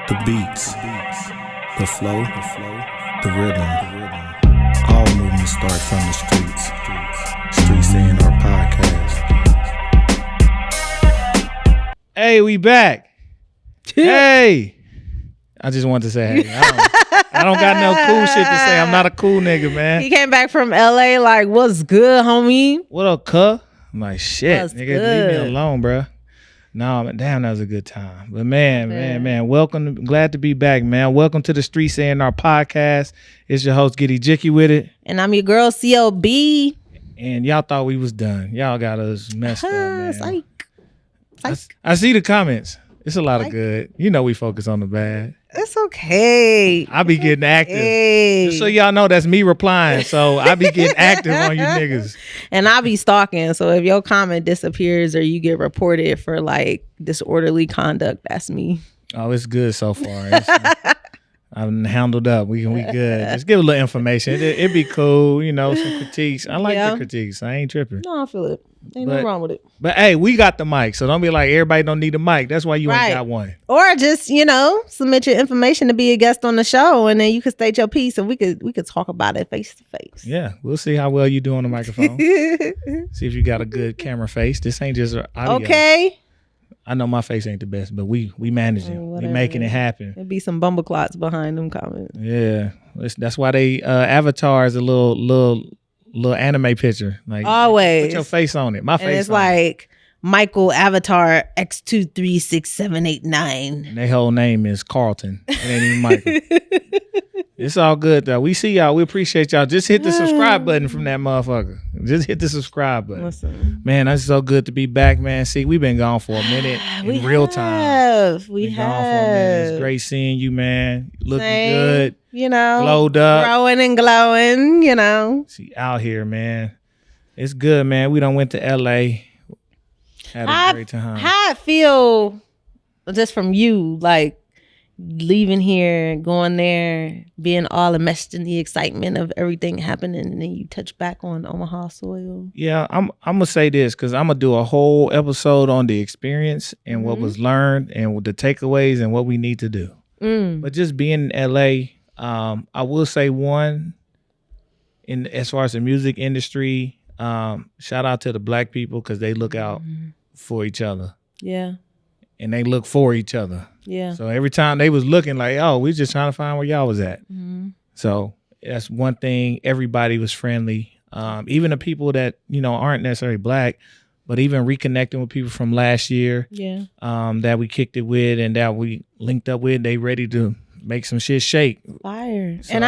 The beats, the flow, the rhythm. All movements start from the streets. Streets A&R Podcast. Hey, we back. Hey. I just wanted to say hey. I don't got no cool shit to say. I'm not a cool nigga, man. He came back from LA like, what's good, homie? What up, cuh? I'm like, shit, What's nigga, good? leave me alone, bro. No, damn, that was a good time. But man, welcome. Glad to be back, man. Welcome to the Streets A&R Podcast. It's your host, Ejike with it. And I'm your girl, CLB. And y'all thought we was done. Y'all got us messed up, man. Psych. I see the comments. It's a lot of good. You know we focus on the bad. It's okay. I be getting active. Hey. Just so y'all know, that's me replying. So I be getting active on you niggas. And I be stalking. So if your comment disappears or you get reported for like disorderly conduct, that's me. Oh, it's good so far. I'm handled up. We good. Just give a little information. It'd be cool, you know, some critiques. I like the critiques. I ain't tripping. No, I feel it. Ain't nothing wrong with it. But hey, we got the mic, so don't be like everybody don't need a mic. That's why you ain't got one. Or just, submit your information to be a guest on the show, and then you could state your piece, and we could talk about it face to face. Yeah, we'll see how well you do on the microphone. See if you got a good camera face. This ain't just audio. Okay. I know my face ain't the best, but we managing. We making it happen. There'd be some bumbleclots behind them comments. Yeah, that's why they avatar is a little anime picture. Like always put your face on it. My face. And it's like Michael Avatar X2367889. And their whole name is Carlton. It ain't even Michael. It's all good though. We see y'all. We appreciate y'all. Just hit the subscribe button from that motherfucker. Just hit the subscribe button. Listen. Man, that's so good to be back, man. See, we've been gone for a minute in real time. We Gone for a minute. It's great seeing you, man. Looking good. Glowed up. Growing and glowing, See, out here, man. It's good, man. We done went to LA. Had a great time. How I feel just from you, like leaving here, going there, being all enmeshed in the excitement of everything happening, and then you touch back on Omaha soil. Yeah, I'm gonna say this because I'm gonna do a whole episode on the experience and what was learned and the takeaways and what we need to do. But just being in LA, I will say one, as far as the music industry, shout out to the black people because they look out for each other. Yeah. And they look for each other. Yeah. So every time they was looking like, oh, we just trying to find where y'all was at. So that's one thing. Everybody was friendly. Even the people that, aren't necessarily black, but even reconnecting with people from last year that we kicked it with and that we linked up with, they ready to make some shit shake. Fire. So, and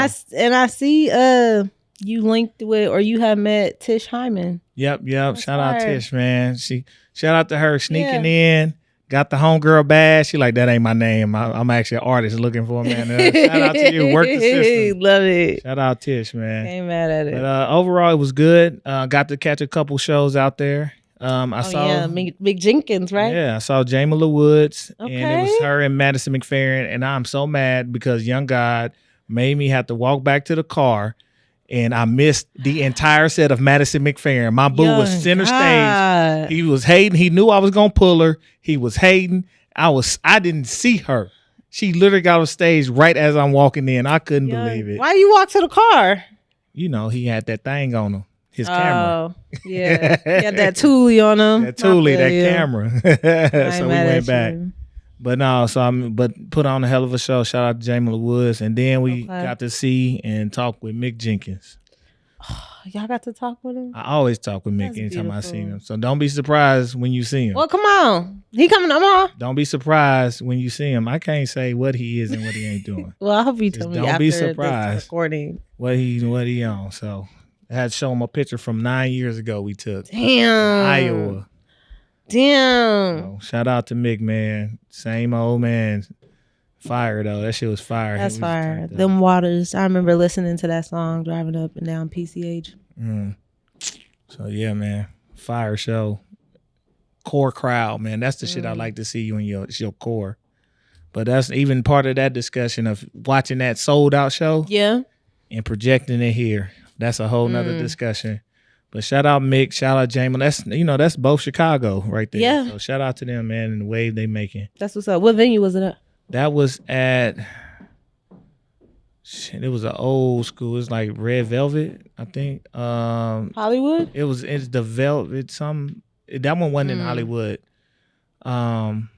I see you linked with or you have met Tish Hyman. Yep. Shout out Tish, man. Shout out to her sneaking in. Got the homegirl badge. She like, that ain't my name. I'm actually an artist looking for a man. Shout out to you. Work the system. Love it. Shout out Tish, man. Ain't mad at it. But overall, it was good. Got to catch a couple shows out there. I saw Mick Jenkins, right? Yeah, I saw Jamila Woods. Okay. And it was her and Madison McFerrin. And I'm so mad because Young God made me have to walk back to the car. And I missed the entire set of Madison McFerrin. My boo was center stage. He was hating. He knew I was gonna pull her. He was hating. I didn't see her. She literally got on stage right as I'm walking in. I couldn't believe it. Why you walk to the car? He had that thing on him. His camera. Oh, yeah. He had that Thule on him. That camera. So we went back. But no, but put on a hell of a show. Shout out to Jamila Woods. And then we got to see and talk with Mick Jenkins. Oh, y'all got to talk with him? I always talk with Mick anytime I see him. So don't be surprised when you see him. Well, come on. He coming tomorrow? Don't be surprised when you see him. I can't say what he is and what he ain't doing. Well, I hope you tell me don't after be surprised this recording. What he on. So I had to show him a picture from 9 years ago we took. Damn. In Iowa. Damn. So, shout out to Mick, man. Same old man. Fire though. That shit was fire. That's fire. Them Waters. I remember listening to that song driving up and down PCH. So yeah, man. Fire show. Core crowd, man. That's the shit I like to see you in your core. But that's even part of that discussion of watching that sold out show. Yeah. And projecting it here. That's a whole nother discussion. But shout out Mick, shout out Jamie. That's both Chicago right there. Yeah. So shout out to them, man, and the wave they making. That's what's up. What venue was it at? That was at shit, it was an old school. It's like Red Velvet, I think. Hollywood? It's the Velvet that one wasn't in Hollywood. I'm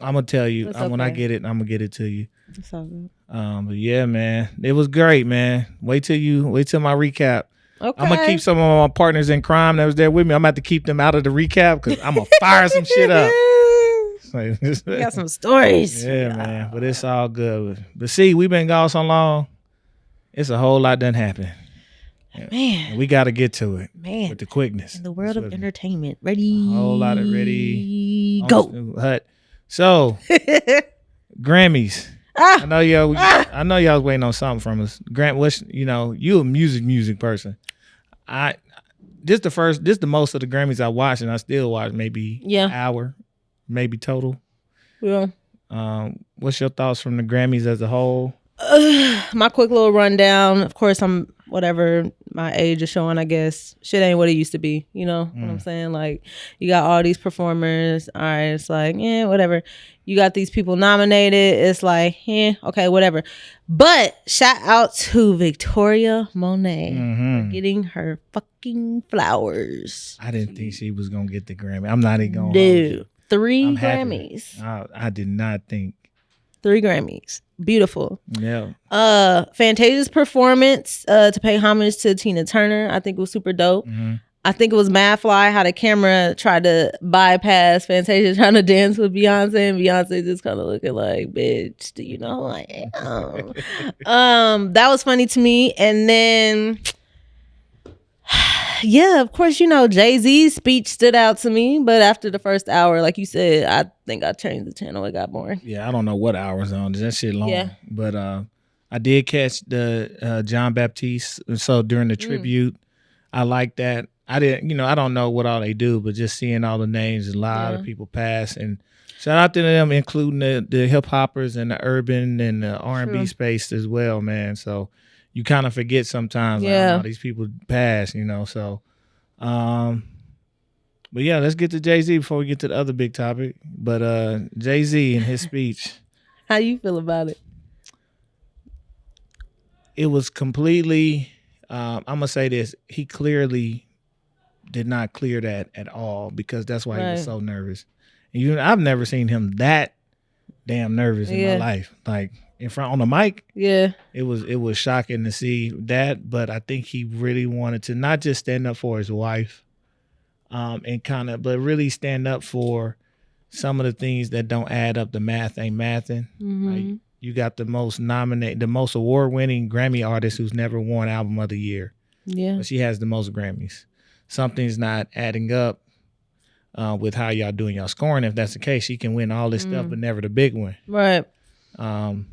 gonna tell you when I get it, I'm gonna get it to you. That's all good. But yeah, man, it was great, my recap. Okay. I'm gonna keep some of my partners in crime that was there with me. I'm gonna have to keep them out of the recap because I'm gonna fire some shit up. We got some stories. Yeah, man. But it's all good. But see, we've been gone so long. It's a whole lot done happened. Man. And we got to get to it. Man. With the quickness. In the world of entertainment. Ready. A whole lot of ready. Go. Hut. So, Grammys. I know y'all was waiting on something from us. Grant, you a music person. This the most of the Grammys I watched, and I still watch maybe an hour, maybe total. Yeah. What's your thoughts from the Grammys as a whole? My quick little rundown. Of course, I'm whatever my age is showing, I guess. Shit ain't what it used to be. You know what I'm saying? Like, you got all these performers. All right, it's like, whatever. You got these people nominated. It's like, okay, whatever. But shout out to Victoria Monet for getting her fucking flowers. I didn't think she was going to get the Grammy. I'm not even going to hold you. 3 Grammys. I did not think. 3 Grammys. Beautiful. Yeah. Fantasia's performance to pay homage to Tina Turner, I think was super dope. Mm-hmm. I think it was mad fly how the camera tried to bypass Fantasia trying to dance with Beyonce, and Beyonce just kind of looking like, bitch, do you know who I am? That was funny to me. And then yeah, of course, Jay-Z's speech stood out to me, but after the first hour, like you said, I think I changed the channel. It got boring. Yeah, I don't know what hours on. That shit long. Yeah. But I did catch the John Baptiste. So during the tribute, I like that. I didn't, I don't know what all they do, but just seeing all the names, a lot of people pass. And shout out to them, including the hip hoppers and the urban and the R&B space as well, man. So you kind of forget sometimes, like, these people pass, so. But yeah, let's get to Jay-Z before we get to the other big topic. But Jay-Z and his speech. How you feel about it? It was completely, I'm going to say this, he clearly did not clear that at all because that's why he was so nervous. And I've never seen him that damn nervous in my life. Like, in front on the mic, it was shocking to see that. But I think he really wanted to not just stand up for his wife, but really stand up for some of the things that don't add up. The math ain't mathing. Like, you got the most award-winning Grammy artist who's never won Album of the Year. Yeah, but she has the most Grammys. Something's not adding up with how y'all doing y'all scoring. If that's the case, she can win all this stuff, but never the big one. Right. And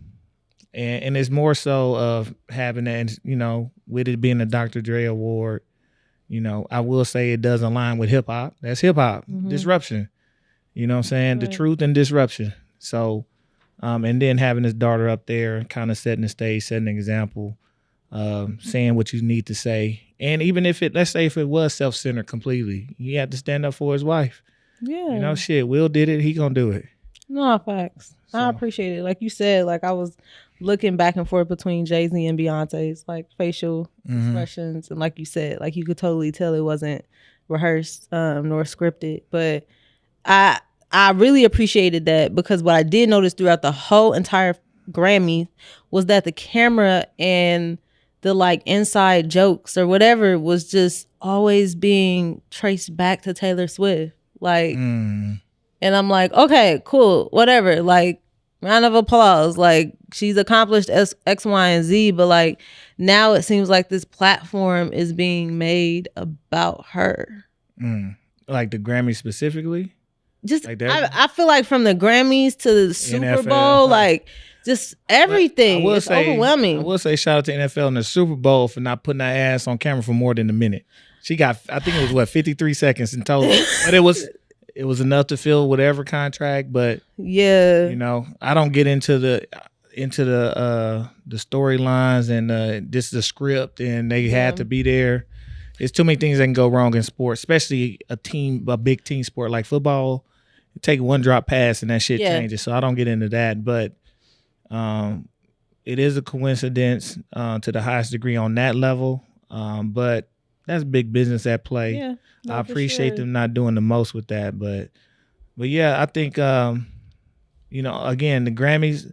it's more so of having that, with it being a Dr. Dre award, I will say it does align with hip hop. That's hip hop disruption. You know what I'm saying? Right. The truth and disruption. So, and then having his daughter up there, kind of setting the stage, setting an example, saying what you need to say. And even if let's say if it was self-centered completely, he had to stand up for his wife. Yeah. Will did it. He gonna do it. No, facts. So. I appreciate it. Like you said, like I was looking back and forth between Jay-Z and Beyonce's like facial expressions. And like you said, like you could totally tell it wasn't rehearsed nor scripted. But I really appreciated that because what I did notice throughout the whole entire Grammy was that the camera and the like inside jokes or whatever was just always being traced back to Taylor Swift. Like, and I'm like, okay, cool, whatever. Like, round of applause. Like, she's accomplished X, Y, and Z, but like now it seems like this platform is being made about her. Like the Grammy specifically? Just, like that? I feel like from the Grammys to the Super Bowl, like just everything. It's overwhelming. I will say shout out to NFL and the Super Bowl for not putting that ass on camera for more than a minute. She got, I think it was 53 seconds in total, but it was enough to fill whatever contract. But I don't get into the storylines and just the script, and they had to be there. There's too many things that can go wrong in sports, especially a big team sport like football. You take one drop pass and that shit changes. So I don't get into that. But It is a coincidence to the highest degree on that level, but that's big business at play. Yeah, I appreciate them not doing the most with that, but yeah, I think again, the Grammys.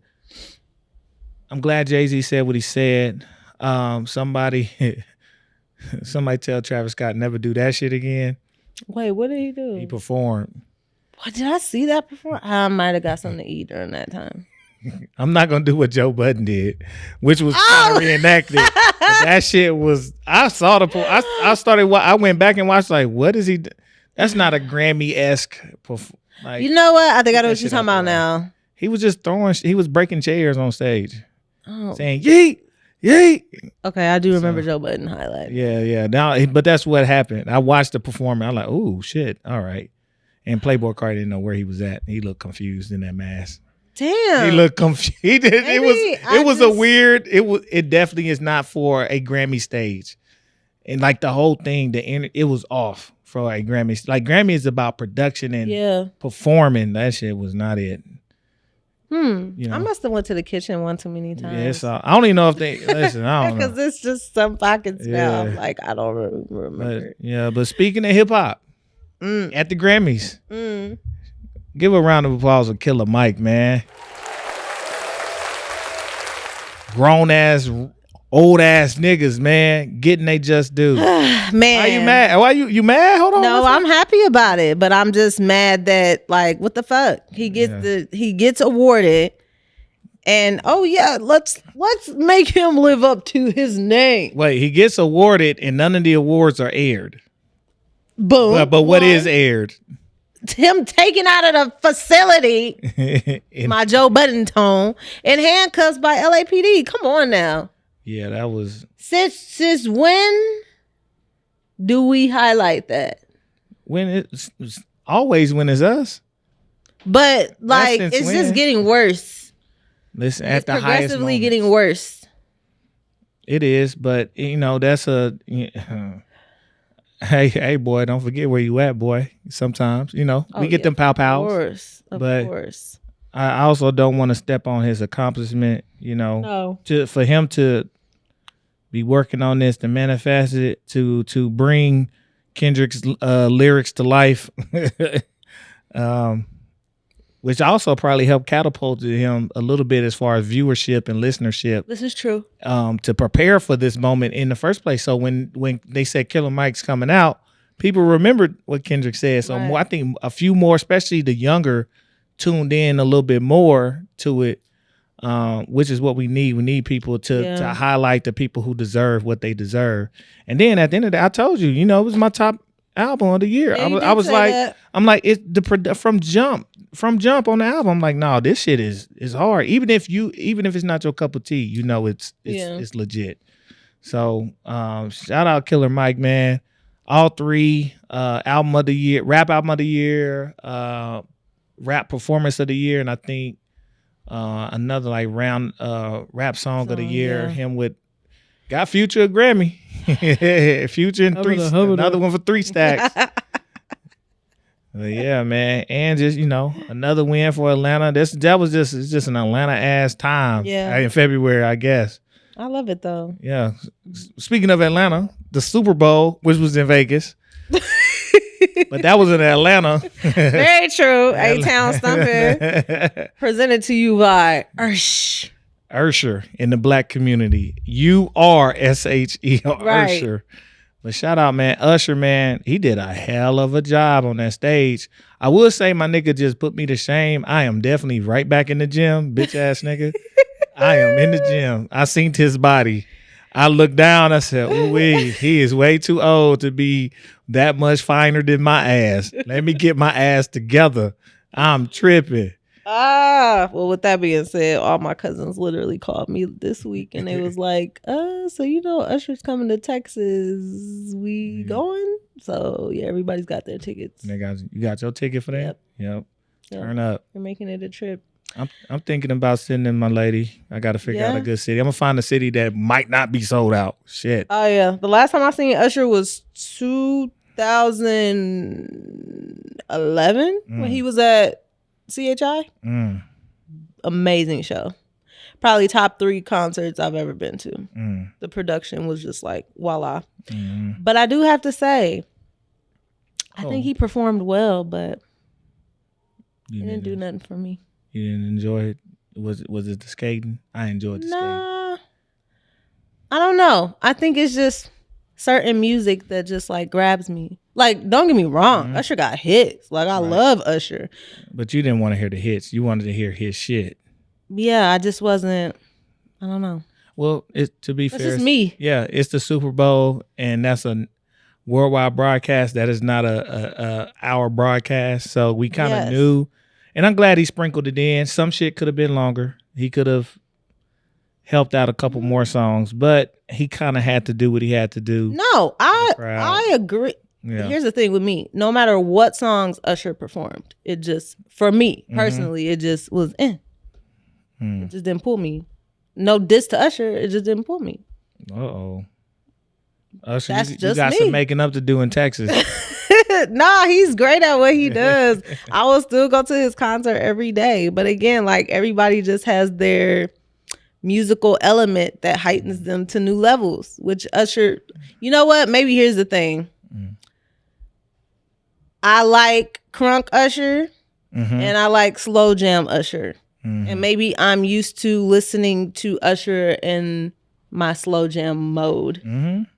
I'm glad Jay-Z said what he said. Somebody tell Travis Scott never do that shit again. Wait, what did he do? He performed. What, did I see that before? I might have got something to eat during that time. I'm not gonna do what Joe Budden did, which was kind of reenacted. But that shit was. I saw I went back and watched. Like, what is he? That's not a Grammy-esque. Like, you know what? I think I know what you're talking about now. He was just throwing. He was breaking chairs on stage, saying "yeet, yeet." Okay, I do remember Joe Budden highlight. Yeah. Now, but that's what happened. I watched the performance. I'm like, oh shit, all right. And Playboy Cardi didn't know where he was at. He looked confused in that mask. Damn. He looked confused. It was a weird. It definitely is not for a Grammy stage, and like the whole thing, it was off for a Grammy. Like Grammy is about production and performing. That shit was not it. You know? I must have went to the kitchen one too many times. Yeah, so I don't even know if they listen. I don't know because it's just something I can smell. Like I don't remember. But speaking of hip hop, at the Grammys. Give a round of applause for Killer Mike, man. Grown ass, old ass niggas, man, getting they just due. Man, why you mad? Why you mad? Hold on. No, I'm happy about it, but I'm just mad that like, what the fuck? He gets awarded, and let's make him live up to his name. Wait, he gets awarded, and none of the awards are aired. Boom. But what is aired? Him taken out of the facility, my Joe Budden tone, and handcuffs by LAPD. Come on now. Yeah, that was. Since when do we highlight that? When it's always when it's us. But like it's just getting worse. Listen, at the highest progressively getting worse. It is, but that's a. Hey, boy, don't forget where you at, boy. Sometimes, we get them pow-pows. Of course. I also don't want to step on his accomplishment, No. for him to be working on this, to manifest it, to bring Kendrick's lyrics to life, which also probably helped catapult him a little bit as far as viewership and listenership. This is true. To prepare for this moment in the first place. So when they said Killer Mike's coming out, people remembered what Kendrick said. So I think a few more, especially the younger, tuned in a little bit more to it, which is what we need. We need people to highlight the people who deserve what they deserve. And then at the end of the day, I told you, it was my top album of the year. Yeah, I was like, I'm like, it's from jump on the album. I'm like, no, this shit is hard. Even if it's not your cup of tea, it's legit. So shout out Killer Mike, man. All three album of the year, rap album of the year, rap performance of the year, and I think another like round rap song of the year. Yeah. Him with got Future a Grammy. Future and another one for 3 stacks. Yeah, man, and just another win for Atlanta. That was just an Atlanta ass time. Yeah, in February, I guess. I love it though. Yeah. Speaking of Atlanta, the Super Bowl, which was in Vegas, but that was in Atlanta. Very true. A-Town Stumper presented to you by Usher in the black community. URSHER. Right. Usher. But shout out, man. Usher, man, he did a hell of a job on that stage. I would say my nigga just put me to shame. I am definitely right back in the gym, bitch ass nigga. I am in the gym. I seen his body. I looked down. I said, ooh, he is way too old to be that much finer than my ass. Let me get my ass together. I'm tripping. Well, with that being said, all my cousins literally called me this week and they was like, so Usher's coming to Texas. We going? So yeah, everybody's got their tickets. You got your ticket for that? Yep. Turn up. You're making it a trip. I'm thinking about sending my lady. I got to figure out a good city. I'm gonna find a city that might not be sold out. Shit. Oh yeah, the last time I seen Usher was 2011 when he was at CHI. Amazing show. probably top 3 concerts I've ever been to. The production was just like voila. But I do have to say, I think he performed well, but he didn't do nothing for me. You didn't enjoy it? Was it the skating? I enjoyed the skating. I don't know. I think it's just certain music that just like grabs me. Like, don't get me wrong, Usher got hits. Like, I love Usher. But you didn't want to hear the hits. You wanted to hear his shit. Yeah, I just wasn't. I don't know. Well, to be fair, that's just me. Yeah, it's the Super Bowl, and that's a worldwide broadcast. That is not a hour broadcast, so we kind of knew. And I'm glad he sprinkled it in. Some shit could have been longer. He could have helped out a couple more songs, but he kind of had to do what he had to do. No, I agree. Yeah. Here's the thing with me. No matter what songs Usher performed, it just, for me personally, it just was It just didn't pull me. No diss to Usher, it just didn't pull me. Uh-oh. Usher, That's you just got me. some making up to do in Texas. Nah, he's great at what he does. I will still go to his concert every day. But again, like, everybody just has their musical element that heightens them to new levels, which Usher, you know what? Maybe here's the thing. I like crunk Usher and I like slow jam Usher. And maybe I'm used to listening to Usher in my slow jam mode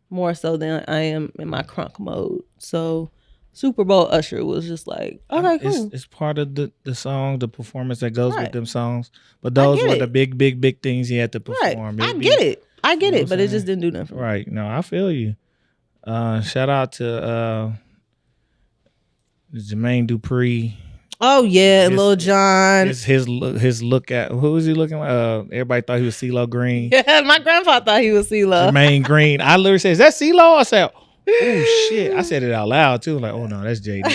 more so than I am in my crunk mode. So Superbowl Usher was just like, okay, cool. It's part of the song, the performance that goes with them songs. But those were the big things he had to perform. Right. I get it, but it just didn't do nothing. Right. No, I feel you. Shout out to Jermaine Dupri. Oh yeah, Lil Jon. His look at, who was he looking like? Everybody thought he was CeeLo Green. Yeah, my grandpa thought he was CeeLo. Jermaine Green. I literally said, "Is that CeeLo?" I said, "Oh shit!" I said it out loud too. Like, "Oh no, that's JD."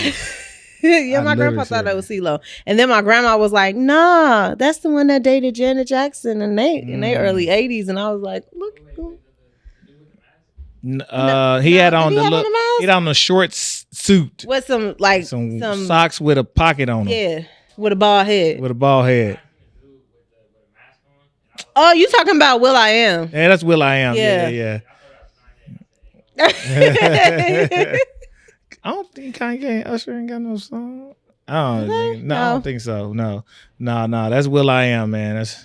Yeah, my grandpa thought that was CeeLo, and then my grandma was like, "Nah, that's the one that dated Janet Jackson and Nate in their early '80s." And I was like, "Look." He had on the short suit with some socks with a pocket on them. Yeah, with a bald head. Oh, you talking about Will I Am? Yeah, that's Will I Am. Yeah. I don't think Kanye and Usher ain't got no song. I don't think so. No, that's Will I Am, man. That's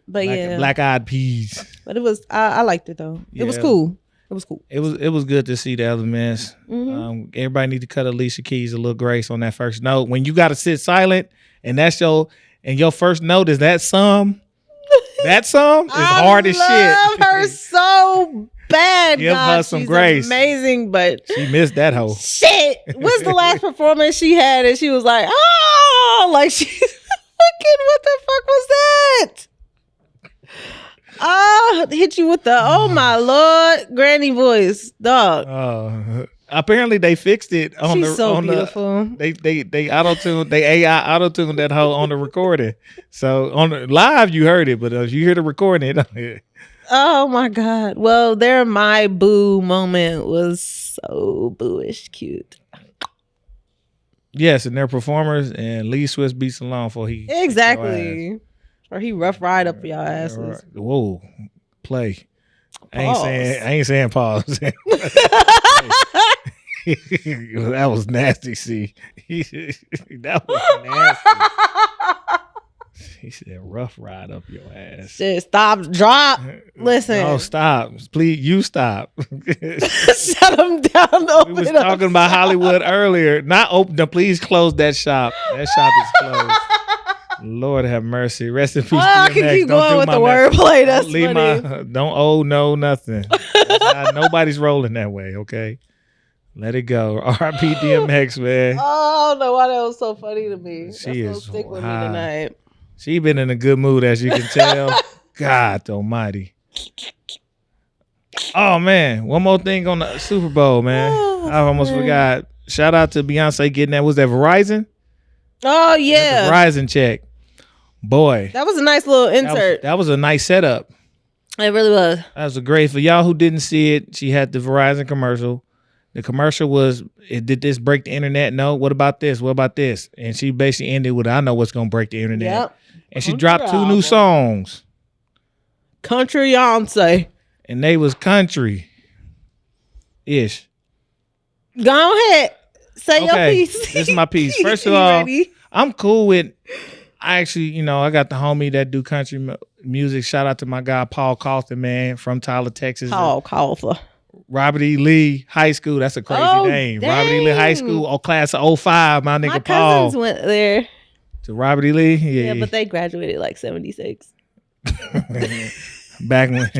Black Eyed Peas. But it was I liked it though. It was cool. It was cool. It was good to see the elements. Everybody need to cut Alicia Keys a little grace on that first note. When you got to sit silent and that's your first note is that sum. That sum is hard as shit. I love her so bad. Give her some grace. Amazing, but she missed that hoe. Shit. What's the last performance she had? And she was like, oh, like she's fucking. What the fuck was that? Hit you with the oh my lord granny voice, dog. Apparently they fixed it on She's so beautiful. They auto-tuned, they AI auto-tuned that hoe on the recording. So on the live you heard it, but if you hear the recording, oh my god. Well, my boo moment was so booish cute. Yes, and they're performers, and Lee Swiss beats along for he exactly. Or he rough ride up y'all asses. Whoa, play. Pause. I ain't saying pause. That was nasty. See, that was nasty. He said, "Rough ride up your ass." Said, stop, drop. Listen. No, stop. Please, you stop. Shut him down. We was talking about Hollywood earlier. Not open. Please close that shop. That shop is closed. Lord have mercy. Rest in peace. I can keep going with the wordplay. That's funny. Don't owe nothing. Nobody's rolling that way. Okay, let it go. R.I.P. DMX, man. Oh, I don't know why that was so funny to me. She is stick with me tonight. She been in a good mood, as you can tell. God Almighty. Oh man, one more thing on the Super Bowl, man. I almost forgot. Shout out to Beyonce getting that. Was that Verizon? Oh yeah, Verizon check. Boy, that was a nice little insert. That was a nice setup. It really was. That was great. For y'all who didn't see it, she had the Verizon commercial. The commercial was, did this break the internet? No. What about this? What about this? And she basically ended with, I know what's going to break the internet. Yep. And she dropped 2 new songs. Country Beyonce. and they was country ish. Go ahead. Say your piece. This is my piece. First of You all, ready? I'm cool with. I actually, I got the homie that do country music. Shout out to my guy Paul Colton, man, from Tyler, Texas. Paul Colfer. Robert E. Lee High School. That's a crazy name. Dang. Robert E. Lee High School, class of 05. My nigga My Paul. cousins went there. To Robert E. Lee? Yeah, but they graduated like 76. back when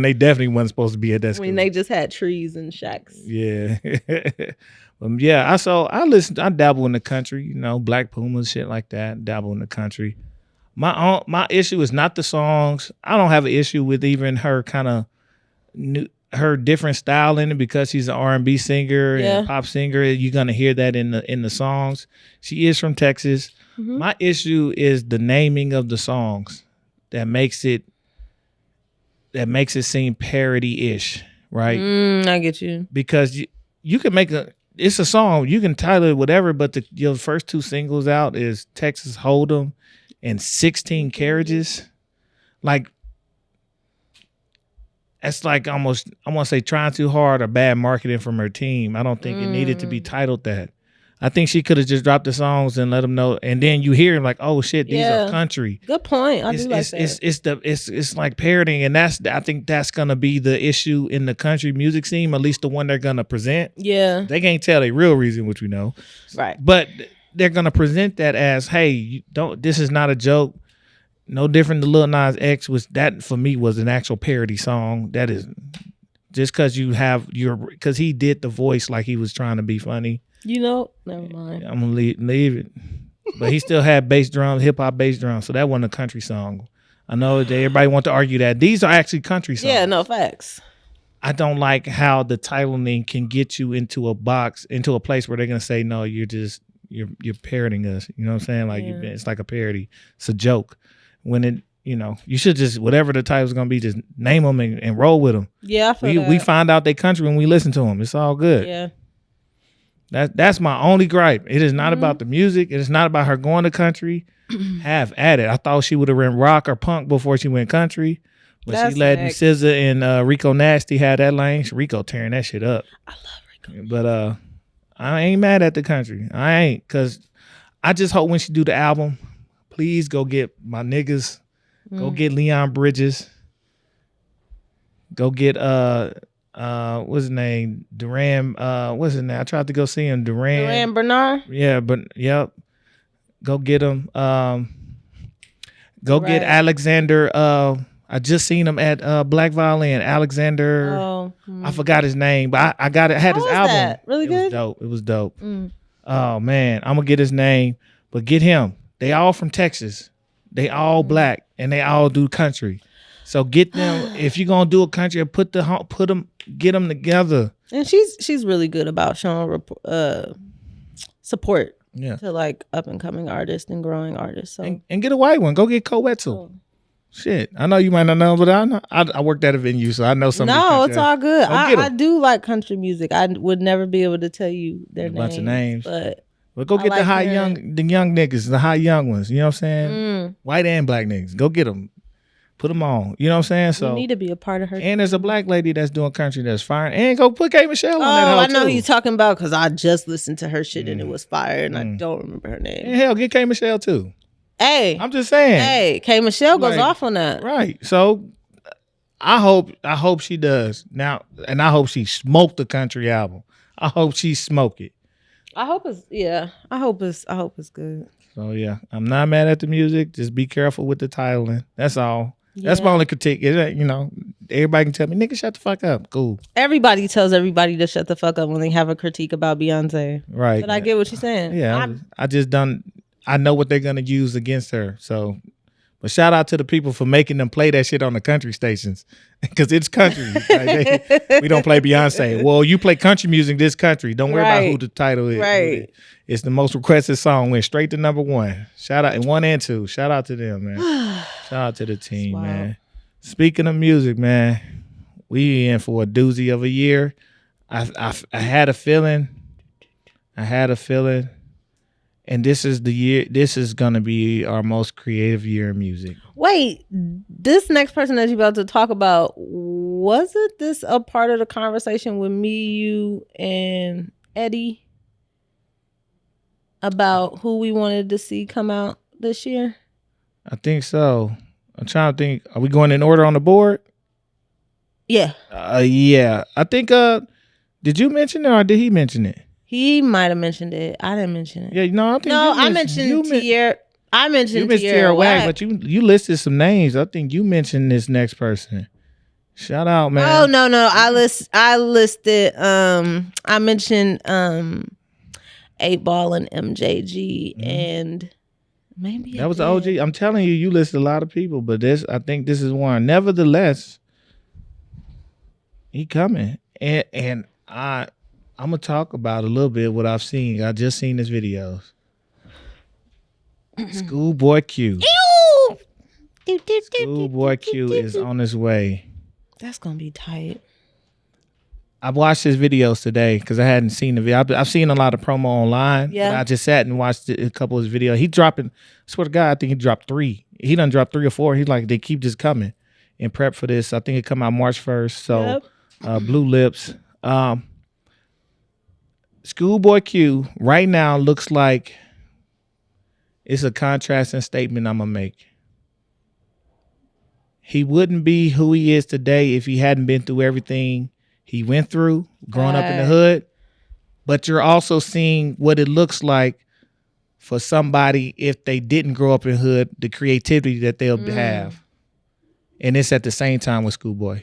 they definitely wasn't supposed to be at that school. When they just had trees and shacks. Yeah. Yeah, I dabble in the country, Black Pumas, shit like that. Dabble in the country. My issue is not the songs. I don't have an issue with even her kind of her different style in it because she's an R&B singer and pop singer. You're gonna hear that in the songs. She is from Texas. Mm-hmm. My issue is the naming of the songs that makes it seem parody-ish, right? I get you. Because you can make it's a song, you can title it whatever, but your first two singles out is Texas Hold'em and 16 Carriages. Like, that's like almost, I want to say trying too hard or bad marketing from her team. I don't think it needed to be titled that. I think she could have just dropped the songs and let them know, and then you hear like, "Oh shit, these are country." Good point. I do like that. It's like parodying, and I think that's gonna be the issue in the country music scene, at least the one they're gonna present. Yeah, they can't tell the real reason, which we know, right? But they're gonna present that as, "Hey, this is not a joke." No different than Lil Nas X that for me was an actual parody song. That is just because because he did the voice like he was trying to be funny. Never mind. I'm gonna leave it. But he still had bass drums, hip hop bass drums, so that wasn't a country song. I know that everybody want to argue that these are actually country songs. Yeah, no facts. I don't like how the titling can get you into a box, into a place where they're gonna say, "No, you're parodying us." You know what I'm saying? Like it's like a parody. It's a joke. When it, you should just, whatever the title's gonna be, just name them and roll with them. Yeah, I feel that. We find out they country when we listen to them. It's all good. Yeah. That's my only gripe. It is not about the music. It is not about her going to country. Have at it. I thought she would have went rock or punk before she went country. But she let SZA and Rico Nasty have that lane. Rico tearing that shit up. I love Rico. But I ain't mad at the country. I ain't, because I just hope when she do the album, please go get my niggas. Go get Leon Bridges. Go get what's his name? Duran. What's his name? I tried to go see him. Duran Bernard. Yeah, but yep. Go get him. Get Alexander. I just seen him at Black Violin. Alexander. I forgot his name, but I got it. I had his album. That? Really good. It was dope. Oh man, I'm gonna get his name, but get him. They all from Texas. They all black and they all do country. So get them. If you're gonna do a country, get them together. And she's really good about showing support to like up and coming artists and growing artists. So and get a white one. Go get Coetzel. Shit, I know you might not know, but I know. I worked at a venue, so I know some. No, it's all good. I do like country music. I would never be able to tell you their names. Bunch of names, but go get the young niggas, the high young ones. You know what I'm saying? White and black niggas. Go get them. Put them on. You know what I'm saying? So you need to be a part of her. And there's a black lady that's doing country that's fire. And go put K. Michelle on that. I know who you're talking about because I just listened to her shit and it was fire and I don't remember her name. And hell, get K. Michelle too. Hey, I'm just saying. Hey, K. Michelle goes off on that. Right. So I hope she does now, and I hope she smoked the country album. I hope she smoke it. I hope it's good. So yeah, I'm not mad at the music. Just be careful with the titling. That's all. Yeah. That's my only critique. Everybody can tell me, nigga, shut the fuck up. Cool. Everybody tells everybody to shut the fuck up when they have a critique about Beyonce. Right. But I get what you're saying. Yeah. I know what they're gonna use against her. So, but shout out to the people for making them play that shit on the country stations, because it's country. We don't play Beyonce. Well, you play country music this country. Don't worry about who the title is. Right. It's the most requested song. Went straight to number 1. Shout out, and 1 and 2. Shout out to them, man. Shout out to the team, man. Speaking of music, man, we in for a doozy of a year. I had a feeling. And this is the year. This is gonna be our most creative year in music. Wait, this next person that you're about to talk about, wasn't this a part of the conversation with me, you, and Eddie about who we wanted to see come out this year? I think so. I'm trying to think. Are we going in order on the board? Yeah. Yeah. I think. Did you mention it or did he mention it? He might have mentioned it. I didn't mention it. Yeah. No, I think. I mentioned Tierra. I mentioned Tierra Whack, but you listed some names. I think you mentioned this next person. Shout out, man. Oh no. I listed. I mentioned 8Ball and MJG and. Maybe that was the OG. I'm telling you, you listed a lot of people, but I think this is one. Nevertheless, he coming, and I'm gonna talk about a little bit what I've seen. I just seen his videos. Schoolboy Q. Schoolboy Q is on his way. That's gonna be tight. I watched his videos today because I hadn't seen the video. I've seen a lot of promo online. Yeah. But I just sat and watched a couple of his videos. He dropping, I swear to God, I think he dropped 3. He done dropped 3 or 4. He's like, they keep just coming in prep for this. I think it come out March 1st. So Blue Lips. Schoolboy Q right now looks like it's a contrasting statement I'm going to make. He wouldn't be who he is today if he hadn't been through everything he went through growing up in the hood. But you're also seeing what it looks like for somebody if they didn't grow up in hood, the creativity that they'll have. And it's at the same time with Schoolboy.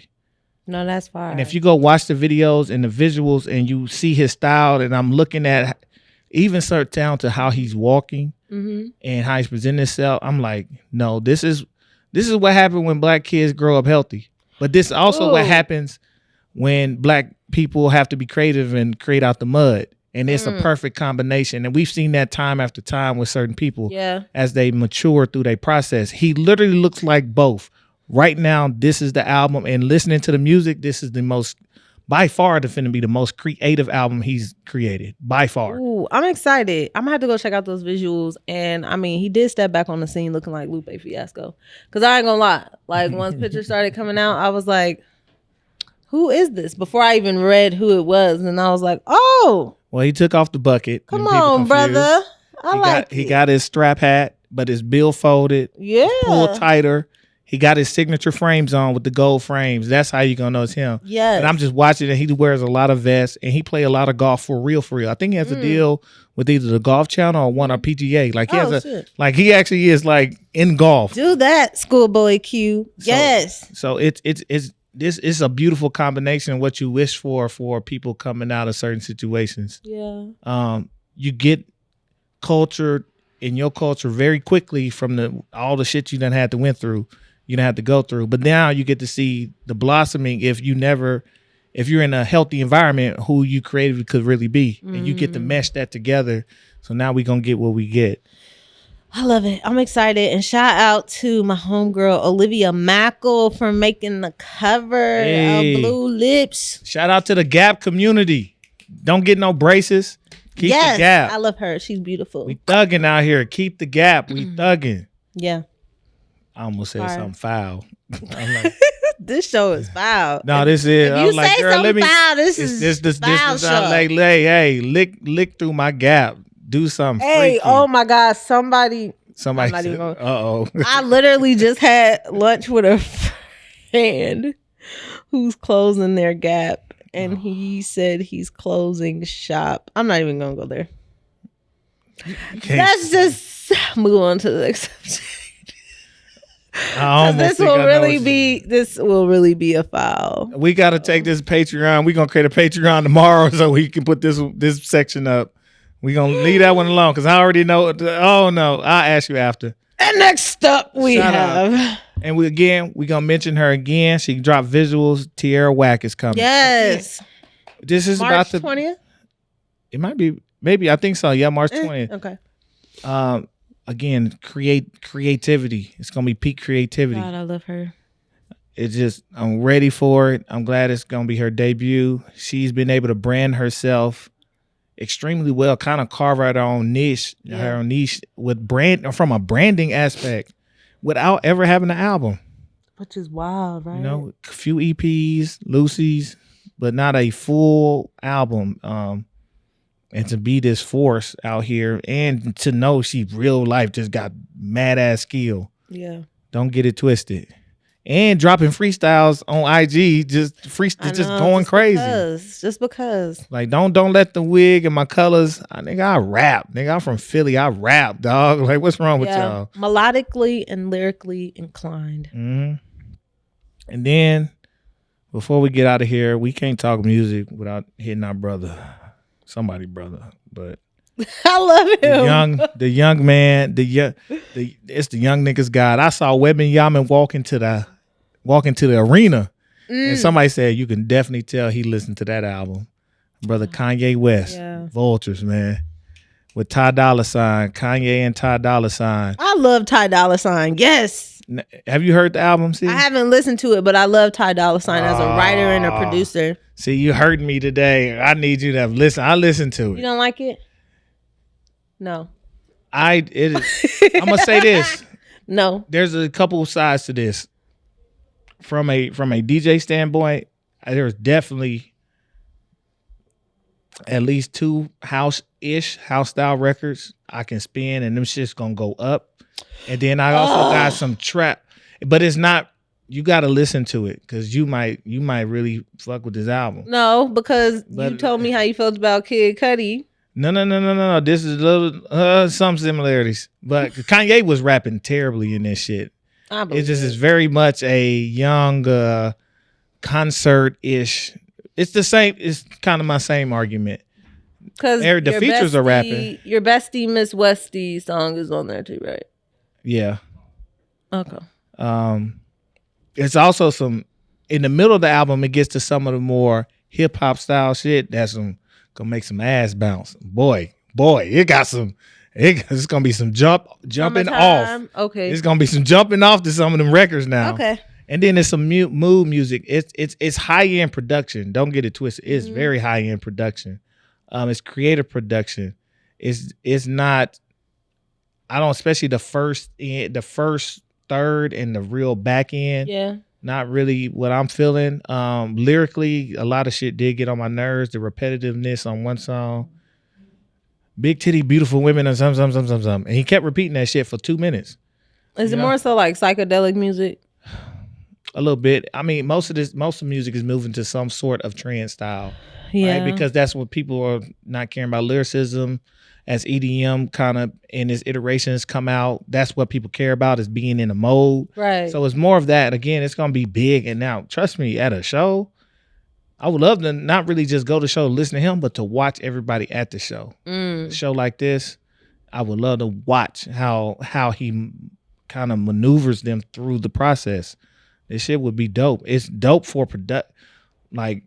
No, that's fine. And if you go watch the videos and the visuals and you see his style, and I'm looking at even start down to how he's walking and how he's presenting himself, I'm like, no, this is what happened when black kids grow up healthy. But this is also what happens when black people have to be creative and create out the mud. And it's a perfect combination. And we've seen that time after time with certain people as they mature through their process. He literally looks like both. Right now, this is the album. And listening to the music, this is the most, by far, finna be the most creative album he's created. By far. Ooh, I'm excited. I'm going to have to go check out those visuals. And, I mean, he did step back on the scene looking like Lupe Fiasco. Because I ain't going to lie. Like, once pictures started coming out, I was like, who is this? Before I even read who it was. And I was like, oh. Well, he took off the bucket. Come on, brother. He got his strap hat, but his bill folded. Yeah. Pulled tighter. He got his signature frames on with the gold frames. That's how you're going to know it's him. Yes. And I'm just watching it. He wears a lot of vests, and he play a lot of golf for real. I think he has a deal with either the Golf Channel or one or PGA. Like, he actually is, like, in golf. Do that, Schoolboy Q. Yes. So this is a beautiful combination of what you wish for people coming out of certain situations. Yeah. You get culture in your culture very quickly from all the shit you done had to went through. You don't have to go through. But now you get to see the blossoming if you're in a healthy environment, who you creatively could really be. And you get to mesh that together. So now we're going to get what we get. I love it. I'm excited. And shout out to my homegirl, Olivia Mackle, for making the cover of Blue Lips. Shout out to the Gap community. Don't get no braces. Keep the Gap. I love her. She's beautiful. We thugging out here. Keep the Gap. We thugging. Yeah. I almost said something foul. I'm like, this show is foul. No, this is. If you say something foul, this is foul show. Like, hey, lick through my Gap. Do something. Hey, freaky. Oh my God, somebody said, uh-oh. I literally just had lunch with a friend who's closing their Gap, and he said he's closing shop. I'm not even gonna go there. Let's just move on to the next subject. This will really be a foul. We got to take this Patreon. We're gonna create a Patreon tomorrow so we can put this section up. We're gonna leave that one alone because I already know. Oh no, I'll ask you after. And next up we have. And we're gonna mention her again. She dropped visuals. Tierra Whack is coming. Yes. This is March about the 20th. It might be. Maybe I think so. Yeah, March 20th. Okay. Again, creativity. It's gonna be peak creativity. God, I love her. It's just, I'm ready for it. I'm glad it's gonna be her debut. She's been able to brand herself. extremely well, kind of carve out her own niche, with from a branding aspect, without ever having an album. Which is wild, right? You know, a few EPs, Lucy's, but not a full album. And to be this force out here, and to know she real life just got mad ass skill. Yeah. Don't get it twisted. And dropping freestyles on IG, just going crazy. Just because. Like, don't let the wig and my colors. I rap. Nigga, I'm from Philly. I rap, dog. Like, what's wrong with y'all? Melodically and lyrically inclined. Mm-hmm. And then, before we get out of here, we can't talk music without hitting our brother. Somebody brother, but I love him. The young man, it's the young niggas God. I saw Wembanyama walk into the arena, and somebody said you can definitely tell he listened to that album. Brother Kanye West, Vultures, man, with Ty Dolla $ign, Kanye and Ty Dolla $ign. I love Ty Dolla $ign. Yes. Have you heard the album? See? I haven't listened to it, but I love Ty Dolla $ign as a writer and a producer. See, you hurting me today. I need you to listen. I listened to it. You don't like it? No. I'm gonna say this. No. There's a couple of sides to this. From a DJ standpoint, there's definitely at least 2 house style records I can spin, and them shit's gonna go up. And then I also got some trap, but it's not. You got to listen to it because you might really fuck with this album. No, because you told me how you felt about Kid Cudi. No. This is a little some similarities, but Kanye was rapping terribly in this shit. It just is very much a young concert-ish. It's the same. It's kind of my same argument. Because the features are rapping. Your bestie Miss Westie song is on there too, right? Yeah. Okay. It's also some in the middle of the album. It gets to some of the more hip hop style shit that's gonna make some ass bounce. Boy, it got some. It's gonna be some jumping off. Okay, it's gonna be some jumping off to some of them records now. Okay, and then there's some mood music. It's high end production. Don't get it twisted. It's very high end production. It's creative production. It's not. I don't, especially the first third and the real back end. Yeah. Not really what I'm feeling. Lyrically, a lot of shit did get on my nerves. The repetitiveness on one song. Big titty, beautiful women and some. And he kept repeating that shit for 2 minutes. Is it more so like psychedelic music? A little bit. I mean, most of music is moving to some sort of trance style. Yeah. Right? Because that's what people are not caring about lyricism. As EDM kind of in its iterations come out, that's what people care about, is being in a mode. Right. So it's more of that. Again, it's going to be big. And now, trust me, at a show, I would love to not really just go to the show to listen to him, but to watch everybody at the show. A show like this, I would love to watch how he kind of maneuvers them through the process. This shit would be dope. It's dope for like,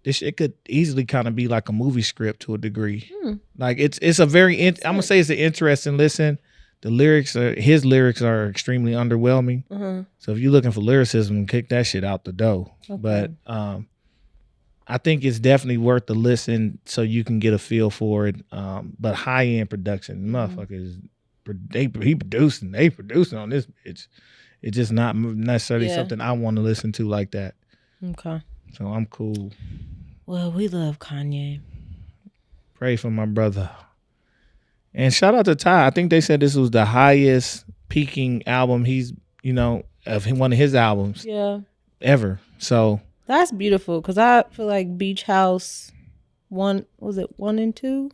this shit could easily kind of be like a movie script to a degree. Like it's a very I'm gonna say it's an interesting listen. His lyrics are extremely underwhelming. So if you're looking for lyricism, kick that shit out the door. Okay. But I think it's definitely worth the listen so you can get a feel for it. But high end production, motherfuckers, they producing on this bitch. It's just not necessarily something I want to listen to like that. Okay. So I'm cool. Well, we love Kanye. Pray for my brother. And shout out to Ty. I think they said this was the highest peaking album of one of his albums ever. So that's beautiful because I feel like Beach House 1 and 2?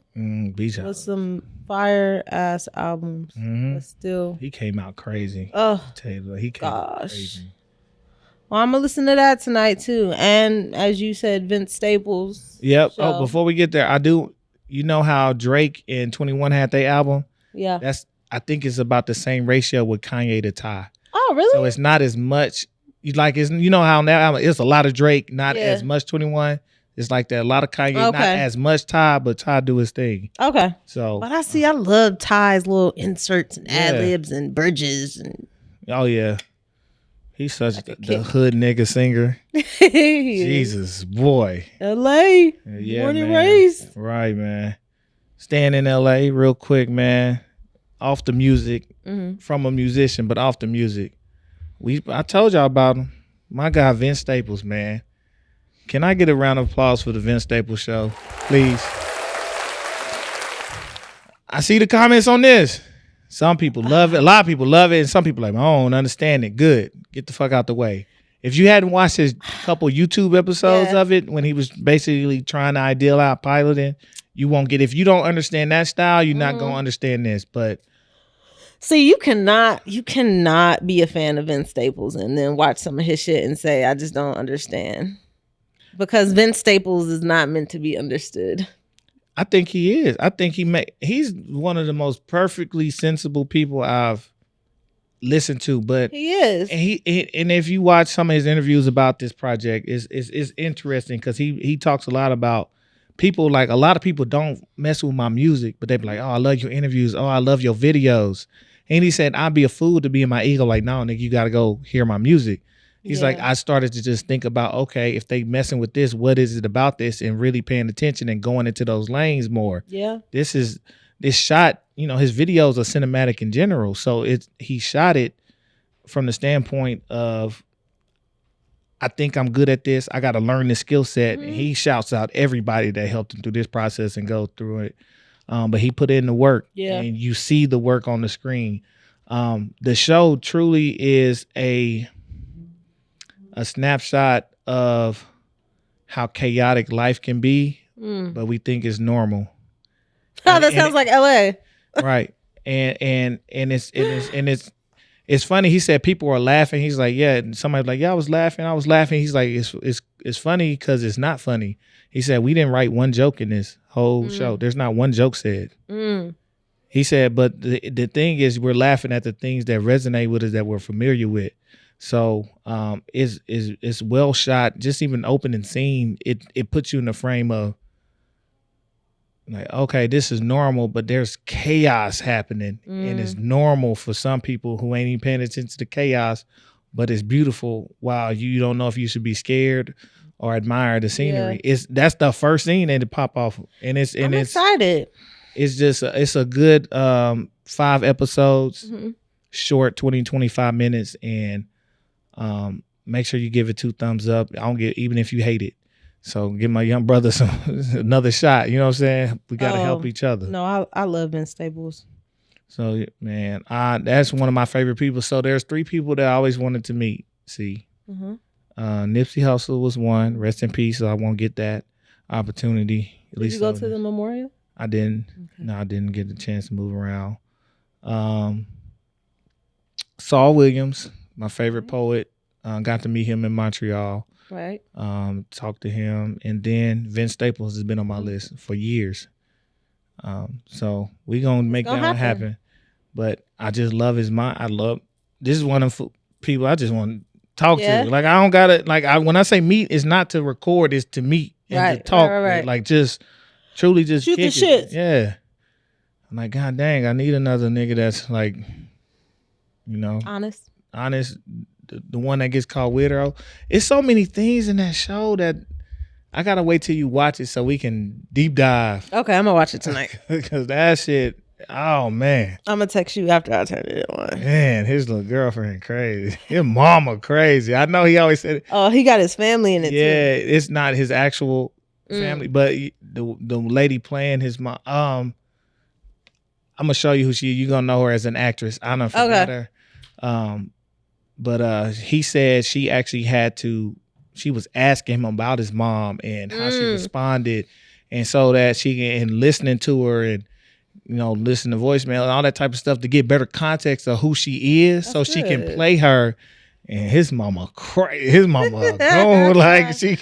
Beach House was some fire ass albums. But still, he came out crazy. Oh, he came out crazy. Well, I'm gonna listen to that tonight too. And as you said, Vince Staples. Yep. Show. Oh, before we get there, I do. You know how Drake and 21 had their album? Yeah. I think it's about the same ratio with Kanye to Ty. Oh, really? So it's not as much. You know how on that album it's a lot of Drake, not as much 21. It's like that. A lot of Kanye, not as much Ty, but Ty do his thing. Okay. So, but I love Ty's little inserts and ad libs and bridges and. Oh yeah. He's such Like a the kid. hood nigga singer. Jesus, boy. L.A. Yeah, Born and man. raised. Right, man. Staying in LA real quick, man. Off the music, from a musician, but off the music. I told y'all about him. My guy Vince Staples, man. Can I get a round of applause for the Vince Staples show, please? I see the comments on this. Some people love it. A lot of people love it, and some people are like, I don't understand it. Good. Get the fuck out the way. If you hadn't watched his couple YouTube episodes of it when he was basically trying to ideal out piloting, you won't get. If you don't understand that style, you're not gonna understand this. But see, you cannot be a fan of Vince Staples and then watch some of his shit and say, I just don't understand. Because Vince Staples is not meant to be understood. I think he is. I think he's one of the most perfectly sensible people I've listened to. But he is. And if you watch some of his interviews about this project, it's interesting because he talks a lot about people. Like a lot of people don't mess with my music, but they be like, oh, I love your interviews. Oh, I love your videos. And he said, I'd be a fool to be in my ego. Like, no, nigga, you got to go hear my music. He's like, I started to just think about, okay, if they messing with this, what is it about this? And really paying attention and going into those lanes more. Yeah. This shot, his videos are cinematic in general. So he shot it from the standpoint of, I think I'm good at this. I got to learn this skill set. And he shouts out everybody that helped him through this process and go through it. But he put in the work. Yeah. And you see the work on the screen. The show truly is a snapshot of how chaotic life can be, but we think it's normal. Oh, that sounds like LA. Right. And it's funny. He said people are laughing. He's like, yeah. And somebody's like, yeah, I was laughing. He's like, it's funny because it's not funny. He said, we didn't write one joke in this whole show. There's not one joke said. He said, but the thing is, we're laughing at the things that resonate with us that we're familiar with. So it's well shot. Just even opening scene, it puts you in the frame of like, okay, this is normal, but there's chaos happening, and it's normal for some people who ain't even paying attention to the chaos, but it's beautiful. Wow, you don't know if you should be scared or admire the scenery. That's the first scene that to pop off, and I'm excited. It's just it's a good 5 episodes, short 20-25 minutes, and make sure you give it 2 thumbs up. I don't get even if you hate it. So give my young brother another shot. You know what I'm saying? We got to help each other. No, I love Vince Staples. So man, that's one of my favorite people. So there's 3 people that I always wanted to meet. See, Nipsey Hussle was one. Rest in peace. So I won't get that opportunity. Did you go to the memorial? I didn't. Okay. No, I didn't get the chance to move around. Saul Williams, my favorite poet. Got to meet him in Montreal. Right. Talked to him. And then Vince Staples has been on my list for years. So we gonna make that one happen. But I just love his mind. This is one of them people I just want to talk to. Like I don't gotta when I say meet, it's not to record, it's to meet and to talk. Right. Like just truly just shoot the shit. Yeah. I'm like, God dang, I need another nigga that's like, honest. The one that gets called weirdo. It's so many things in that show that I gotta wait till you watch it so we can deep dive. Okay, I'm gonna watch it tonight. Because that shit, oh man. I'm gonna text you after I turn it on. Man, his little girlfriend crazy. His mama crazy. I know he always said it. Oh, he got his family in it too. Yeah, it's not his actual family, but the lady playing his mom. I'm gonna show you who she is. You're gonna know her as an actress. I don't forget her. But he said she actually she was asking him about his mom and how she responded, and so that she can listening to her and listen to voicemail and all that type of stuff to get better context of who she is. That's so she can play her. And his mama crazy. His mama going like she.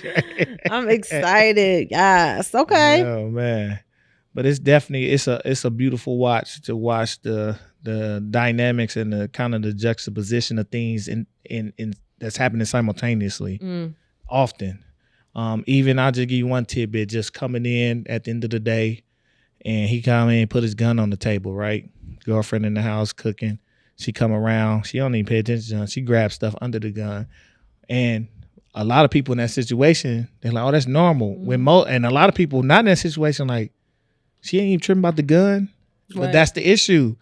I'm excited. Yes. Okay. Oh man, but it's definitely it's a beautiful watch to watch the dynamics and the kind of the juxtaposition of things in that's happening simultaneously often. Even I'll just give you one tidbit, just coming in at the end of the day and he come in and put his gun on the table, right? Girlfriend in the house cooking. She come around. She don't even pay attention to her. She grabs stuff under the gun. And a lot of people in that situation, they're like, oh, that's normal. And a lot of people not in that situation, like, she ain't even tripping about the gun. But that's the issue.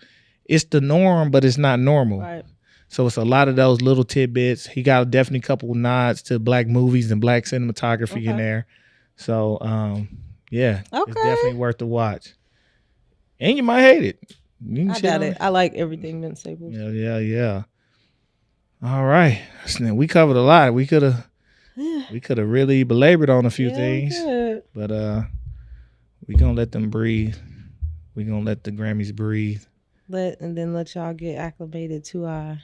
It's the norm, but it's not normal. Right. So it's a lot of those little tidbits. He got definitely a couple nods to black movies and black cinematography in there. So, it's definitely worth the watch. And you might hate it. I got it. I like everything Ben Staples. Yeah. All right. We covered a lot. We could have really belabored on a few things. But we gonna let them breathe. We gonna let the Grammys breathe. And then let y'all get acclimated to our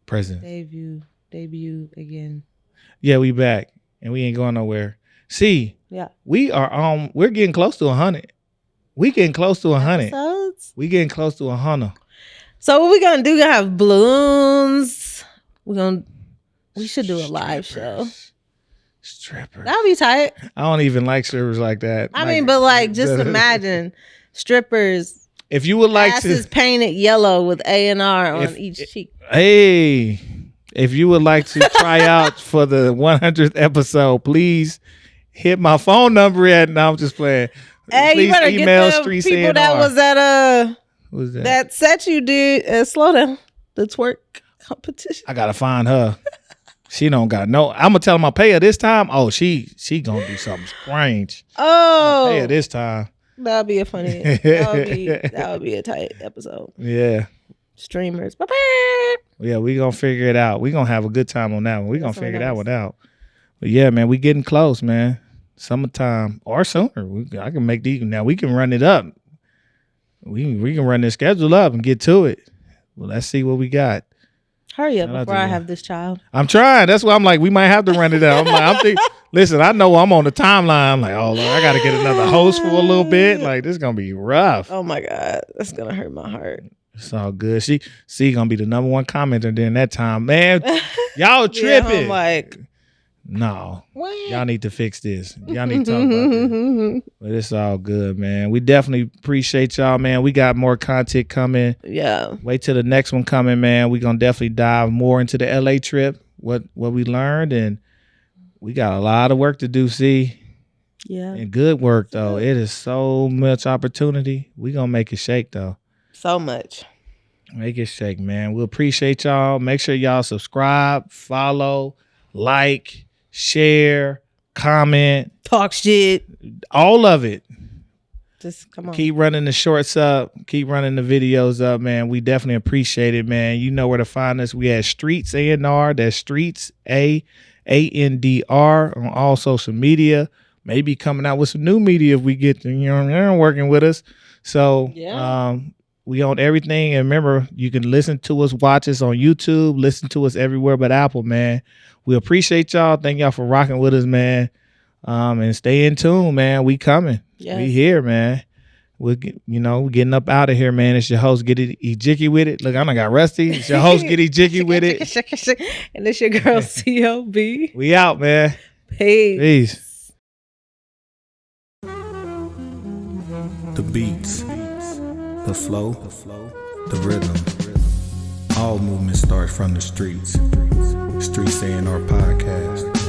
present debut again. Yeah, we back and we ain't going nowhere. See, we're getting close to 100. We getting close to 100. Episodes? We getting close to 100. So what we gonna do? We're gonna have balloons. We should do a live show. Strippers. That'll be tight. I don't even like strippers like that. I mean, but like, just imagine strippers. If you would like asses painted yellow with A&R on each cheek. Hey, if you would like to try out for the 100th episode, please hit my phone number at. No, I'm just playing. Hey, please you better email get the Streets people A&R. that was at Who's that? that set you did. Slow down. The twerk competition. I gotta find her. She don't got no. I'm gonna tell him I'll pay her this time. Oh, she gonna do something strange. Oh, I'll pay her this time. That'll be a funny. That would be a tight episode. Yeah. Streamers. Yeah, we gonna figure it out. We gonna have a good time on that one. We gonna figure that one out. But yeah, man, we getting close, man. Summertime or sooner. I can make these. Now we can run it up. We can run this schedule up and get to it. Well, let's see what we got. Hurry up before I have this child. I'm trying. That's why I'm like, we might have to run it out. I'm thinking, listen, I know I'm on the timeline. I'm like, oh, Lord, I got to get another host for a little bit. Like, this is going to be rough. Oh, my God. That's going to hurt my heart. It's all good. She going to be the number one commenter during that time. Man, y'all tripping. Yeah, I'm like, no. What? Y'all need to fix this. Y'all need to talk about this. But it's all good, man. We definitely appreciate y'all, man. We got more content coming. Yeah. Wait till the next one coming, man. We gonna definitely dive more into the LA trip, what we learned, and we got a lot of work to do, see. Yeah. And good work though. It is so much opportunity. We gonna make it shake though. So much. Make it shake, man. We appreciate y'all. Make sure y'all subscribe, follow, like, share, comment, talk shit, all of it. Just come on. Keep running the shorts up. Keep running the videos up, man. We definitely appreciate it, man. You know where to find us. We at Streets A&R. That's Streets A&R on all social media. Maybe coming out with some new media if we get to, working with us. So we own everything. And remember, you can listen to us, watch us on YouTube, listen to us everywhere but Apple, man. We appreciate y'all. Thank y'all for rocking with us, man. And stay in tune, man. We coming. Yes. We here, man. We're getting up out of here, man. It's your host, Get It Ejike with it. Look, I done got rusty. It's your host, Get Ejike with it. And it's your girl, COB. We out, man. Peace. The beats, the flow, the rhythm. All movement starts from the streets. Streets A&R Podcast.